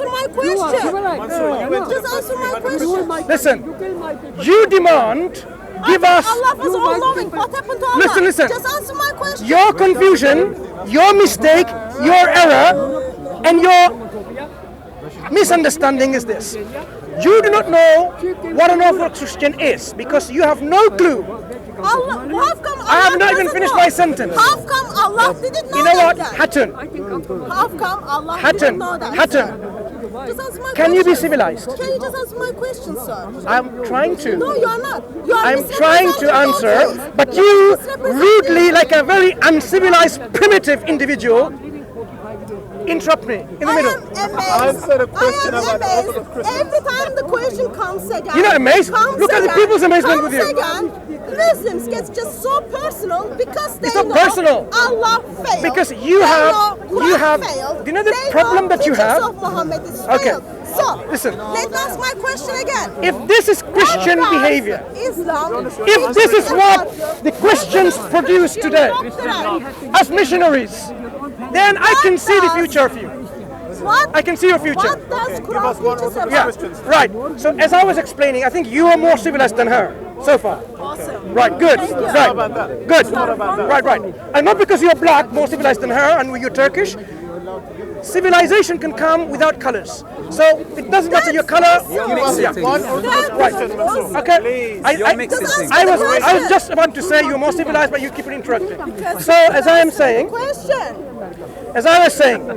answer my question. Just answer my question. Listen, you demand. Give us. Allah was all knowing. What happened to Allah? Listen. Just answer my question. Your confusion, your mistake, your error, and your misunderstanding is this. You do not know what an Orthodox Christian is because you have no clue. Allah, how come Allah I have not even doesn't finished know? my sentence. How come Allah didn't know You know what? that? Hatton. How come Allah didn't Hatton. know that? Hatton. Just answer my Can you be question. civilized? Can you just answer my question, sir? I'm trying to. No, you are not. You are I'm trying to misrepresenting answer, us. but You you are misrepresenting rudely, like a very uncivilized, primitive individual, interrupt me in the I middle. am amazed. Answer the question I am about amazed. Orthodox Christians. Every time the question comes again. You're not amazed? comes Look at the again, people's amazement with you. Again, Muslims gets just so personal because they It's not know personal. Allah failed. Because you They have- know you Quran have- failed. do you know the They problem that you teachings have? Of Muhammad is Okay. failed. So Listen. let me ask my question again. If this is Christian What does behavior, Islam. if this is what the Christians produce today as missionaries, then I can see the future of you. What? I can see your future. What does Give Quran us one teach us Orthodox about? Christians. Right. So as I was explaining, I think you are more civilized than her so far. Awesome. Right. Good. Thank you. Right. about that? Good. about that? Right. And not because you're black, more civilized than her, and you're Turkish. Civilization can come without colors. So it doesn't matter your color. Give us one Orthodox Right. Christian, Mansur. Okay. Please. You're mixing Just things. answer I was just about to say you're more civilized, but you keep interrupting. Because So as I am saying, question. as I was saying,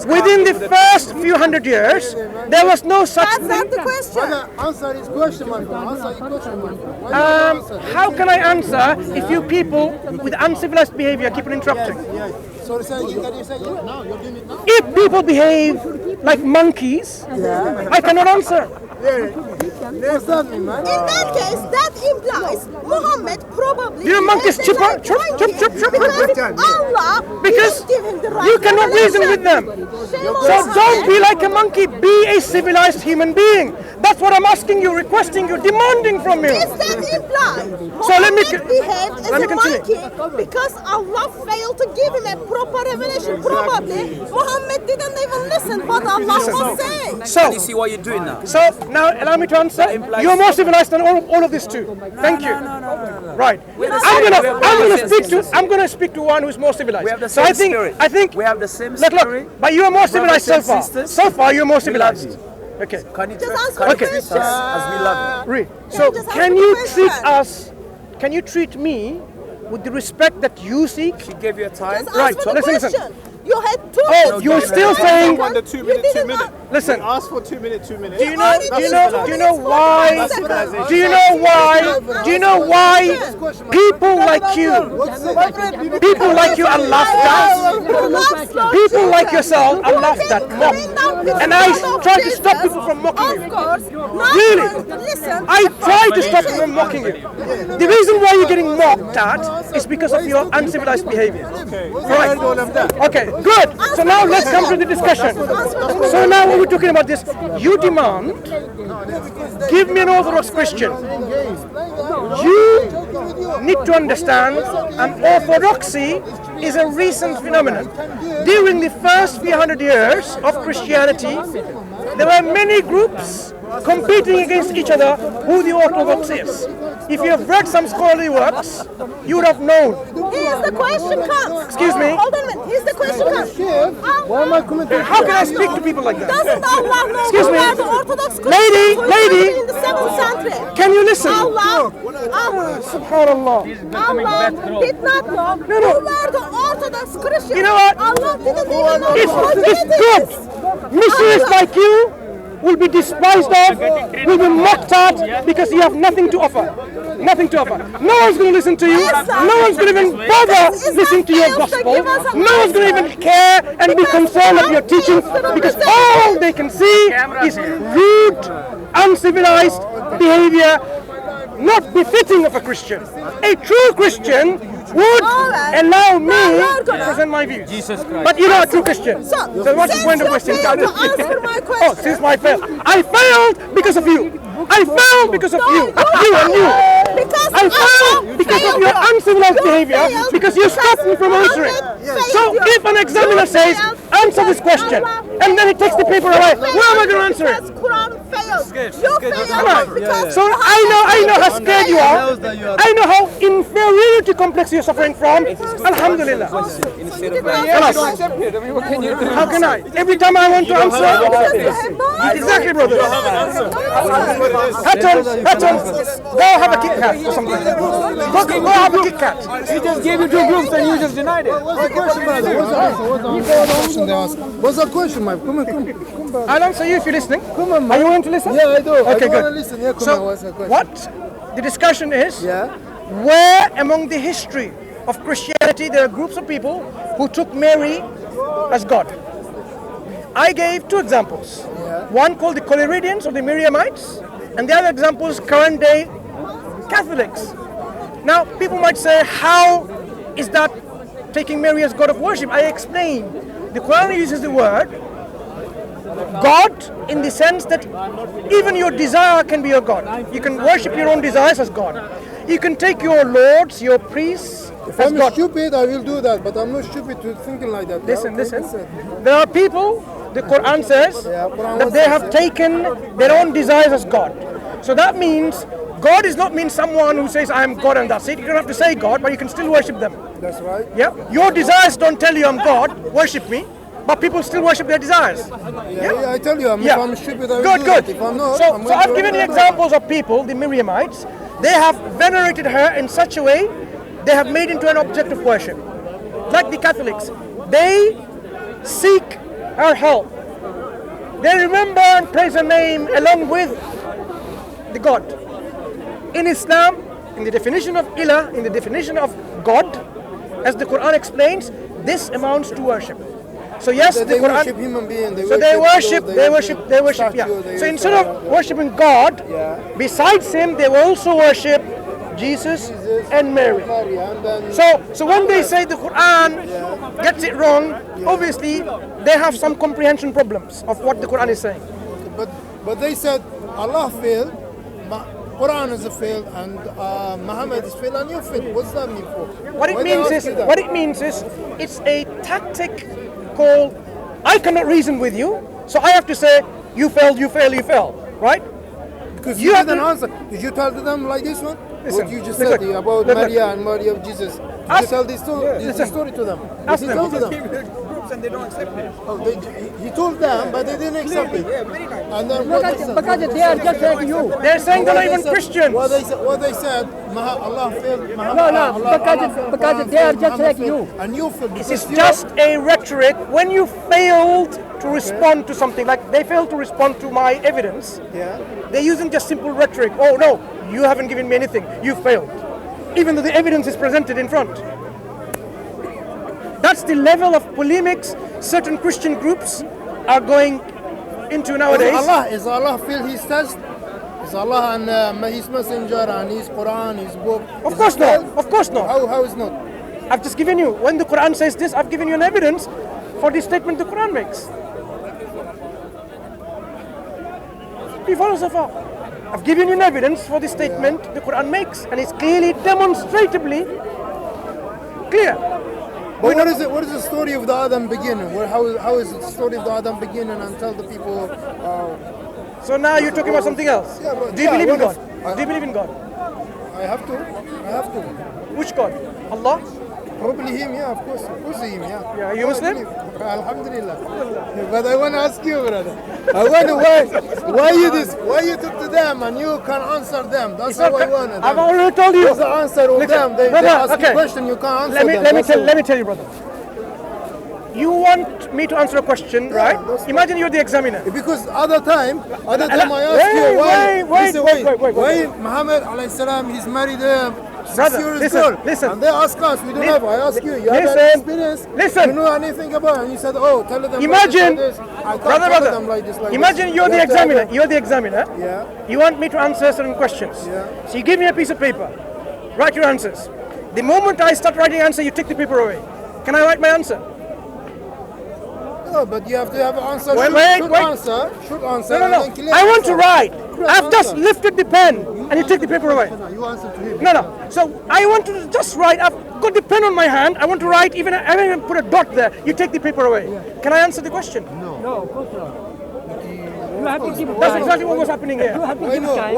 within the first few hundred years, there was no such That's thing. not the question. Answer his question, my friend. Answer his question, my friend. Why don't you answer? How can I answer if you people with uncivilized behavior keep on interrupting? Yes. Sorry, sir. Can you say yes? No, you're doing it now. If people behave like monkeys, I cannot answer. What's that mean, man? In that case, that implies Muhammad probably. You know monkeys behaved chip, like chop, monkey chop, chop, chop. Because Allah Because didn't give him the right you cannot reason with them. Shame on So Muhammad. don't be like a monkey, be a civilized human being. That's what I'm asking you, requesting you, demanding from you. Is that implied? So let me Muhammad behaved as let me a continue. monkey because Allah failed to give him a proper revelation. Probably Muhammad didn't even listen what Allah was saying. So, You see what you're doing now? so now allow me to answer. You're more civilized than all of this too. Thank you. Right. I'm gonna speak to one who's more civilized. We have the So same I think spirit. I think We have the same look, spirit. but you are more civilized so Brothers far. and sisters. So far you're more civilized. Okay. Can you Just treat answer the treat question. us as we love you? Read. So just can answer you the treat question. us? Can you treat me with the respect that you seek? She gave you a time. Just Right, answer so the listen. question. You had two. Oh, minutes. you're still saying. Want the 2 You minute, 2 didn't minute. want- Listen. Ask for 2 minute, 2 minutes. Do you know? Do you know? Do you know why? That's civilization. Do you know why? Do you know why people like you, people like you are laughed at? People like yourself are laughed at, mocked, and I try to stop people from mocking you. Of course. Really? Listen. I try to stop people from mocking you. The reason why you're getting mocked at is because of your uncivilized behavior. Okay. Right. All of that. Okay, good. So now let's come to the discussion. So now when we're talking about this, you demand, give me an Orthodox Christian. You need to understand, an orthodoxy is a recent phenomenon. During the first few hundred years of Christianity, there were many groups competing against each other who the Orthodox is. If you have read some scholarly works, you would have known. Here's the question comes. Excuse me? Hold on a minute. Here's the question comes. Why am I commenting? How can I speak to people like that? Doesn't Allah know Excuse who me. were the Orthodox Christians Lady, who lady. lived in the 7th century? Can you listen? Allah Subhanallah. did not know who were the Orthodox Christians. You know what? Allah didn't even know It's who good. it is. Missionaries like you will be despised of, will be mocked at because you have nothing to offer. Nothing to offer. No one's going to listen to you. No one's going to even bother listening to your gospel. No one's going to even care and be concerned of your teaching because all they can see is rude, uncivilized behavior not befitting of a Christian. A true Christian would allow me to present my views. Jesus Christ. But you're not a true Christian. So what's the point of wasting time? Answer my Oh, question. since I failed. I failed because of you. I failed because of you. You and you. Because I failed because of your uncivilized behavior, because you stopped me from answering. So if an examiner says, answer this question, and then he takes the paper away, where am I going to answer it? Because Quran failed. You Come on. failed because So I know how scared you are. I know how inferiority complex you're suffering from. Alhamdulillah. How can I? Every time I want to answer. Exactly, brother. Hatton, go have a Kit Kat or something. Go have a Kit Kat. He just gave you 2 groups and you just denied it. What's the question, brother? What's the question, man? Come on. I'll answer you if you're listening. Come on, man. Are you willing to listen? Yeah, I do. Okay, I good. want to listen. Yeah, come So, on. What's the question? what the discussion is, Yeah. where among the history of Christianity there are groups of people who took Mary as God. I gave 2 examples. Yeah. One called the Collyridians or the Miriamites, and the other example is current day Catholics. Now, people might say, how is that taking Mary as God of worship? I explained. The Quran uses the word God in the sense that even your desire can be your God. You can worship your own desires as God. You can take your lords, your priests If as I'm God. stupid, I will do that, but I'm not stupid to thinking like that. Listen, Yeah, listen. okay, There are people, the Quran says, Quran that was they says have taken their own desires as God. So that means God is not mean someone who says, I am God and that's it. You don't have to say God, but you can still worship them. That's right. Yeah? Your desires don't tell you I'm God, worship me, but people still worship their desires. Yeah, I tell you, if I'm stupid, I will Good, do good. that. If I'm not, So I'm going I've to given you do that. examples of people, the Miriamites, they have venerated her in such a way, they have made into an object of worship. Like the Catholics, they seek her help. They remember and praise her name along with the God. In Islam, in the definition of Ilah, in the definition of God, as the Quran explains, this amounts to worship. So yes, They the Quran. worship human beings. So they worship, yeah. So instead of worshiping God, besides Him, they will also worship Jesus and Mary. And then So when they say the Quran gets it wrong, obviously they have some comprehension problems of what the Quran is saying. But they said Allah failed, Quran is a failed, and Muhammad is failed, and you failed. What's that mean for? What Why it they means ask is, you that? what it means is, it's a tactic called, I cannot reason with you, so I have to say, you failed, you failed, you failed, right? Because you you have didn't to- answer. Did you tell them like this one? Listen, What you just look, said look, about look, Maria and Maria of Jesus. Did Ask- you tell this listen. story to them? Ask Did them. you tell them? Groups and they don't accept it. Oh, he told them, but they didn't accept it. And then what they said? Because they are just like you. They're saying they're not even said- Christians. What they said, Allah failed. Because they are just like you. And you failed. It's just a rhetoric. When you failed to respond to something, like they failed to respond to my evidence, they're using just simple rhetoric. Oh no, you haven't given me anything. You failed. Even though the evidence is presented in front. That's the level of polemics certain Christian groups are going into nowadays. Is Allah failed his test? Is Allah and his messenger and his Quran, his book? Of course not. Of course not. How is not? I've just given you, when the Quran says this, I've given you an evidence for the statement the Quran makes. Do you follow so far? I've given you an evidence for the statement the Quran makes, and it's clearly, demonstrably clear. But what is the story of the Adam beginning? How is the story of the Adam beginning and tell the people? So now you're talking about something else. Yeah, but- Do you yeah, believe in what God? Do you believe in God? I have to. Which God? Allah? Probably him, yeah, of course him, yeah. Yeah, are you Muslim? Alhamdulillah. But I want to ask you, brother. I wonder why you took to them and you can answer them. That's how I wanted. I've already told you. What's the answer of Listen, them? They brother, ask okay. you a question, you can't answer Let me them. let me tell you, brother. You want me to answer a question, right? that's fine. Imagine you're the examiner. Because other time I ask you why Muhammad alayhi salam he's married a Brother, 6 years listen, girl. listen. And they ask us, we don't have. I ask you, you have Listen, that experience? listen. You know anything about it? And you said, oh, tell them Imagine, like this, like this. I can't brother, tell brother. them like this, like Imagine this. you're the You have to have examiner. a- You're the examiner. Yeah. You want me to answer certain questions. Yeah. So you give me a piece of paper. Write your answers. The moment I start writing answer, you take the paper away. Can I write my answer? No, but you have to have an answer. Wait, should, wait, should wait. answer. Should answer. No, and no, then no. clear I want to answer. write. I've just lifted the pen and you take the paper away. You answer to him. No, no. So I want to just write. I've got the pen on my hand. I want to write. I haven't even put a dot there. You take the paper away. Can I answer the question? No, of course not. You have to give That's time. exactly what was happening here. You have to Why give no? time.